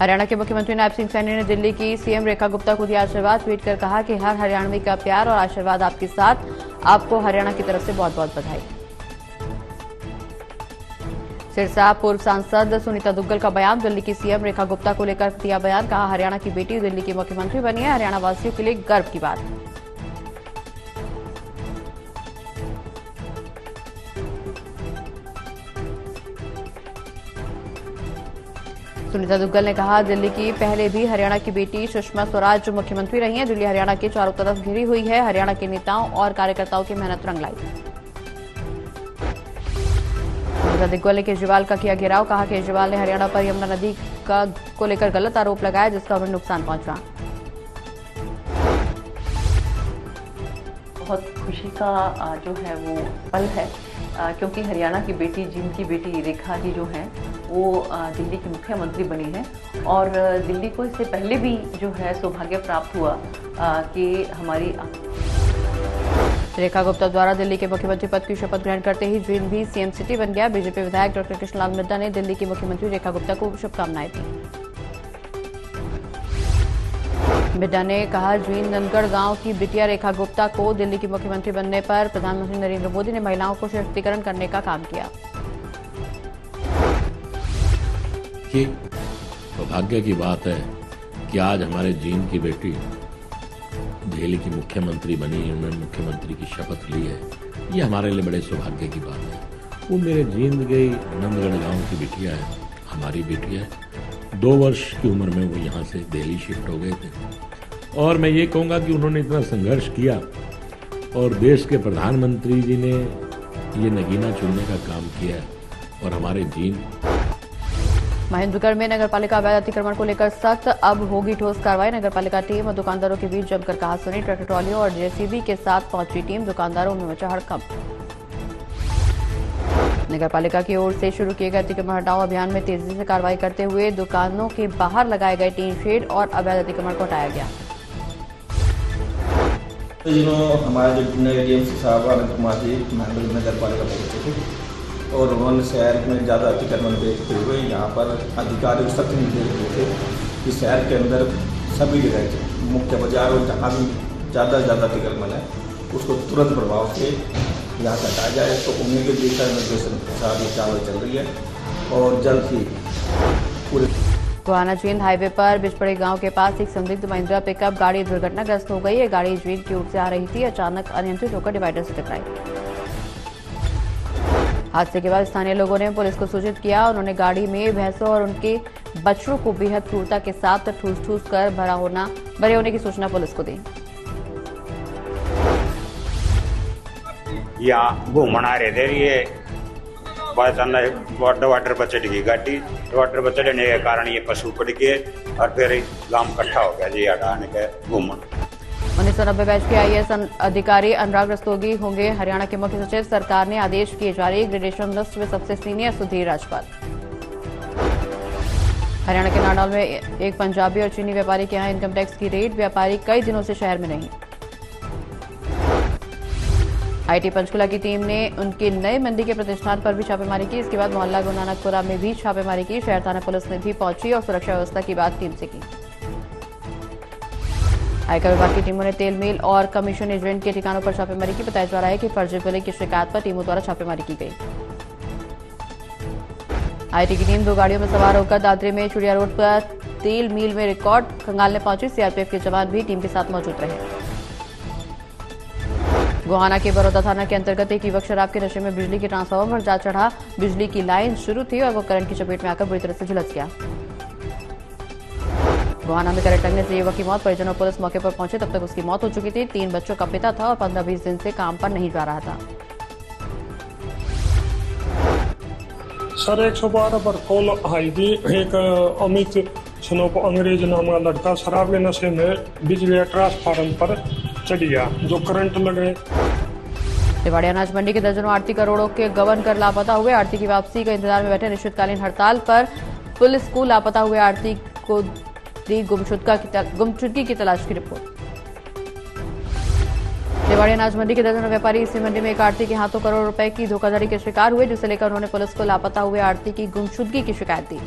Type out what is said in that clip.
हरियाणा के मुख्यमंत्री नायब सिंह सैनी ने दिल्ली की सीएम रेखा गुप्ता को दिया आशीर्वाद। ट्वीट कर कहा कि हर हरियाणवी का प्यार और आशीर्वाद आपके साथ। आपको हरियाणा की तरफ से बहुत बहुत बधाई। सिरसा पूर्व सांसद सुनीता दुग्गल का बयान। दिल्ली की सीएम रेखा गुप्ता को लेकर दिया बयान। कहा, हरियाणा की बेटी दिल्ली की मुख्यमंत्री बनी है, हरियाणा वासियों के लिए गर्व की बात। सुनीता दुग्गल ने कहा, दिल्ली की पहले भी हरियाणा की बेटी सुषमा स्वराज मुख्यमंत्री रही हैं। दिल्ली हरियाणा के चारों तरफ घिरी हुई है। हरियाणा के नेताओं और कार्यकर्ताओं की मेहनत रंग लाई। सुनीता दुग्गल ने केजरीवाल का किया घेराव। कहा, केजरीवाल ने हरियाणा पर यमुना नदी को लेकर गलत आरोप लगाया, जिसका उन्हें नुकसान पहुंचा। बहुत खुशी का जो है वो पल है, क्योंकि हरियाणा की बेटी, जिनकी बेटी रेखा जी जो हैं वो दिल्ली की मुख्यमंत्री बनी है। और दिल्ली को इससे पहले भी जो है सौभाग्य प्राप्त हुआ कि हमारी रेखा गुप्ता द्वारा दिल्ली के मुख्यमंत्री पद की शपथ ग्रहण करते ही जींद भी सीएम सिटी बन गया। बीजेपी विधायक डॉक्टर कृष्णलाल मिड्डा ने दिल्ली की मुख्यमंत्री रेखा गुप्ता को शुभकामनाएं दी। मिड्डा ने कहा, जींद नंदगढ़ गांव की बिटिया रेखा गुप्ता को दिल्ली की मुख्यमंत्री बनने पर प्रधानमंत्री नरेंद्र मोदी ने महिलाओं को सशक्तिकरण करने का काम किया। सौभाग्य की बात है कि आज हमारे जींद की बेटी दिल्ली की मुख्यमंत्री बनी, उन्होंने मुख्यमंत्री की शपथ ली है। ये हमारे लिए बड़े सौभाग्य की बात है। वो मेरे जींद गई नंदगढ़ गांव की बिटिया है, हमारी बिटिया है। 2 वर्ष की उम्र में वो यहाँ से दिल्ली शिफ्ट हो गए थे। और मैं ये कहूँगा कि उन्होंने इतना संघर्ष किया और देश के प्रधानमंत्री जी ने ये नगीना चुनने का काम किया और हमारे जींद। महेंद्रगढ़ में नगरपालिका अवैध अतिक्रमण को लेकर सख्त, अब होगी ठोस कार्रवाई। नगरपालिका टीम और दुकानदारों के बीच जमकर कहासुनी। ट्रैक्टर ट्रॉलियों और जेसीबी के साथ पहुंची टीम। दुकानदारों में मचा हड़कंप। नगरपालिका की ओर से शुरू किए गए अतिक्रमण हटाओ अभियान में तेजी से कार्रवाई करते हुए दुकानों के बाहर लगाए गए टीन शेड और अवैध अतिक्रमण को हटाया गया। हमारे जो नए डीएमसी साहब आनंद कुमार जी महेंद्रगढ़ नगरपालिका पहुंचे थे और उन्होंने शहर में ज़्यादा अतिक्रमण देखते हुए यहाँ पर अधिकारी सख्त निर्देश दिए थे कि शहर के अंदर सभी जगह मुख्य बाजार और जहाँ भी ज़्यादा से ज़्यादा अतिक्रमण है उसको तुरंत प्रभाव से यहाँ से हटाया जाए। तो उन्हीं के दिशा निर्देशन के साथ ये कार्रवाई चल रही है और जल्द ही पूरे गोहाना जींद हाईवे पर बिचपड़े गांव के पास एक संदिग्ध महिंद्रा पिकअप गाड़ी दुर्घटनाग्रस्त हो गई है। गाड़ी जींद की ओर से आ रही थी, अचानक अनियंत्रित होकर डिवाइडर से टकराई। हादसे के बाद स्थानीय लोगों ने पुलिस को सूचित किया। उन्होंने गाड़ी में भैंसों और उनके बच्चों को बेहद क्रूरता के साथ ठूस कर भरे होने की सूचना पुलिस को दी। यहाँ घूमन आ रहे थे, ये डिवाइडर पर चढ़ गई गाड़ी। डिवाइडर पर चढ़ने के कारण ये पशु पड़ गए और फिर गांव इकट्ठा हो गया जी हटाने के घूमन। 1990 बैच के आईएएस अधिकारी अनुराग रस्तोगी होंगे हरियाणा के मुख्य सचिव। सरकार ने आदेश किए जारी। ग्रेडेशन लिस्ट में सबसे सीनियर सुधीर राजपाल। हरियाणा के नारनौल में एक पंजाबी और चीनी व्यापारी के यहां इनकम टैक्स की रेड। व्यापारी कई दिनों से शहर में नहीं। आईटी पंचकुला की टीम ने उनके नए मंडी के प्रतिष्ठान पर भी छापेमारी की। इसके बाद मोहल्ला गुरुनानकपुरा में भी छापेमारी की। शहर थाना पुलिस ने भी पहुंची और सुरक्षा व्यवस्था की बात टीम से की। आयकर विभाग की टीमों ने तेल मिल और कमीशन एजेंट के ठिकानों पर छापेमारी की। बताया जा रहा है कि फर्जी बिलिंग की शिकायत पर टीमों द्वारा छापेमारी की गई। आईटी की टीम 2 गाड़ियों में सवार होकर दादरी में चुड़िया रोड पर तेल मिल में रिकॉर्ड खंगालने पहुंची। सीआरपीएफ के जवान भी टीम के साथ मौजूद रहे। गोहाना के बड़ौदा थाना के अंतर्गत एक युवक शराब के नशे में बिजली के ट्रांसफार्मर पर जा चढ़ा। बिजली की लाइन शुरू थी और वो करंट की चपेट में आकर बुरी तरह से झुलस गया। गोहाना में करंट लगने से युवक की मौत। परिजन और पुलिस मौके पर पहुंचे, तब तक उसकी मौत हो चुकी थी। 3 बच्चों का पिता था और 15-20 दिन से काम पर नहीं जा रहा था। सर 112 पर कॉल आई थी। एक अमित स्नोप अंग्रेज नाम का लड़का शराब के नशे में बिजली ट्रांसफार्मर पर चढ़ गया, जो करंट लगे। रेवाड़ी अनाज मंडी के दर्जनों आड़ती करोड़ों के गबन कर लापता हुए। आड़ती की वापसी के इंतजार में बैठे अनिश्चितकालीन हड़ताल पर पुलिस को लापता हुए आड़ती को दी गुमशुदगी की तलाश की रिपोर्ट। रेवाड़ी अनाज मंडी के दर्जनों व्यापारी इसी मंडी में एक आड़ती के हाथों करोड़ रुपए की धोखाधड़ी के शिकार हुए, जिसे लेकर उन्होंने पुलिस को लापता हुए आड़ती की गुमशुदगी की शिकायत दी।